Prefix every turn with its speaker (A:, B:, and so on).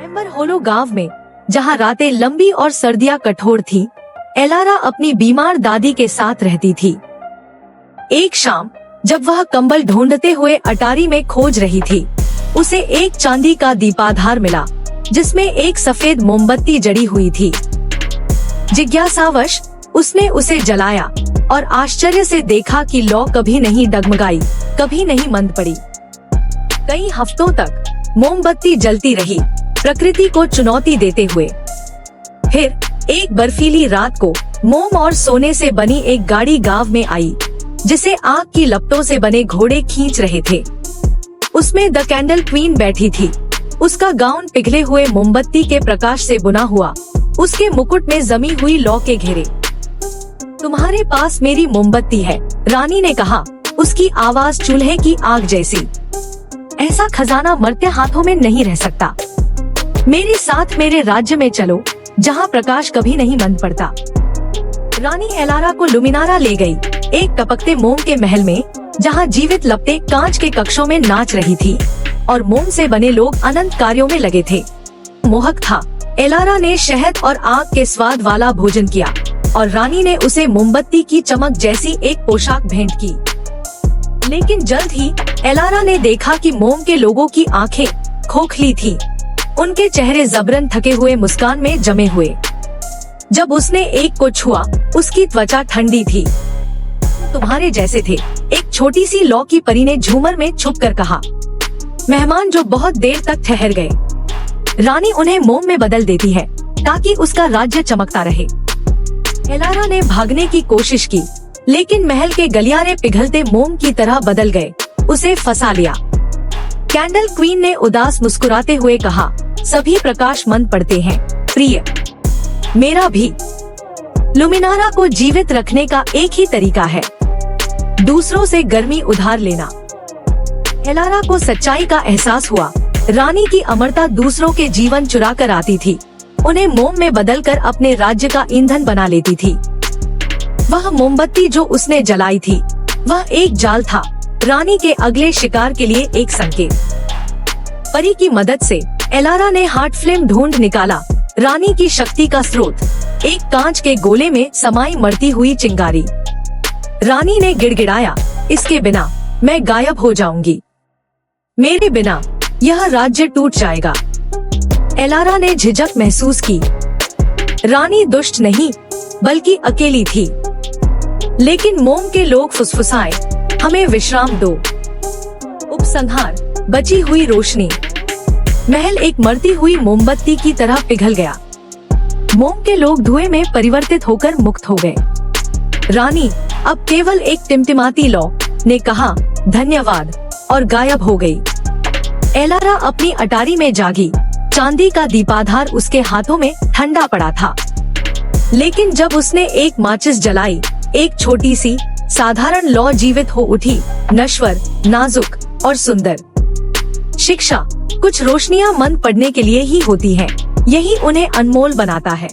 A: Amber होलो गांव में, जहां रातें लंबी और सर्दियां कठोर थीं, एलारा अपनी बीमार दादी के साथ रहती थी। एक शाम जब वह कंबल ढूंढते हुए अटारी में खोज रही थी, उसे एक चांदी का दीपाधार मिला जिसमें एक सफेद मोमबत्ती जड़ी हुई थी। जिज्ञासावश उसने उसे जलाया और आश्चर्य से देखा कि लौ कभी नहीं डगमगाई, कभी नहीं मंद पड़ी। कई हफ्तों तक मोमबत्ती जलती रही, प्रकृति को चुनौती देते हुए। फिर एक बर्फीली रात को मोम और सोने से बनी एक गाड़ी गांव में आई, जिसे आग की लपटों से बने घोड़े खींच रहे थे। उसमें द कैंडल क्वीन बैठी थी। उसका गाउन पिघले हुए मोमबत्ती के प्रकाश से बुना हुआ, उसके मुकुट में जमी हुई लौ के घेरे। तुम्हारे पास मेरी मोमबत्ती है, रानी ने कहा, उसकी आवाज चूल्हे की आग जैसी। ऐसा खजाना मरते हाथों में नहीं रह सकता। मेरे साथ मेरे राज्य में चलो, जहाँ प्रकाश कभी नहीं मंद पड़ता। रानी एलारा को लुमिनारा ले गई, एक टपकते मोम के महल में, जहाँ जीवित लपटें कांच के कक्षों में नाच रही थी और मोम से बने लोग अनंत कार्यों में लगे थे। मोहक था। एलारा ने शहद और आग के स्वाद वाला भोजन किया और रानी ने उसे मोमबत्ती की चमक जैसी एक पोशाक भेंट की। लेकिन जल्द ही एलारा ने देखा कि मोम के लोगों की आंखें खोखली थी, उनके चेहरे जबरन थके हुए मुस्कान में जमे हुए। जब उसने एक को छुआ, उसकी त्वचा ठंडी थी। तुम्हारे जैसे थे, एक छोटी सी लौ की परी ने झूमर में छुपकर कहा। मेहमान जो बहुत देर तक ठहर गए, रानी उन्हें मोम में बदल देती है ताकि उसका राज्य चमकता रहे। एलारा ने भागने की कोशिश की, लेकिन महल के गलियारे पिघलते मोम की तरह बदल गए, उसे फंसा लिया। कैंडल क्वीन ने उदास मुस्कुराते हुए कहा, सभी प्रकाश मंद पड़ते हैं प्रिय, मेरा भी। लुमिनारा को जीवित रखने का एक ही तरीका है, दूसरों से गर्मी उधार लेना। एलारा को सच्चाई का एहसास हुआ। रानी की अमरता दूसरों के जीवन चुरा कर आती थी, उन्हें मोम में बदलकर अपने राज्य का ईंधन बना लेती थी। वह मोमबत्ती जो उसने जलाई थी, वह एक जाल था, रानी के अगले शिकार के लिए एक संकेत। परी की मदद से एलारा ने हार्ट फ्लेम ढूंढ निकाला, रानी की शक्ति का स्रोत, एक कांच के गोले में समाई मरती हुई चिंगारी। रानी ने गिड़गिड़ाया, इसके बिना मैं गायब हो जाऊंगी, मेरे बिना यह राज्य टूट जाएगा। एलारा ने झिझक महसूस की। रानी दुष्ट नहीं, बल्कि अकेली थी। लेकिन मोम के लोग फुसफुसाए, हमें विश्राम दो। उपसंहार, बची हुई रोशनी। महल एक मरती हुई मोमबत्ती की तरह पिघल गया। मोम के लोग धुएं में परिवर्तित होकर मुक्त हो गए। रानी अब केवल एक टिमटिमाती लौ ने कहा, धन्यवाद, और गायब हो गई। एलारा अपनी अटारी में जागी, चांदी का दीपाधार उसके हाथों में ठंडा पड़ा था। लेकिन जब उसने एक माचिस जलाई, एक छोटी सी साधारण लौ जीवित हो उठी, नश्वर, नाजुक और सुंदर। शिक्षा, कुछ रोशनियां मंद पड़ने के लिए ही होती हैं, यही उन्हें अनमोल बनाता है।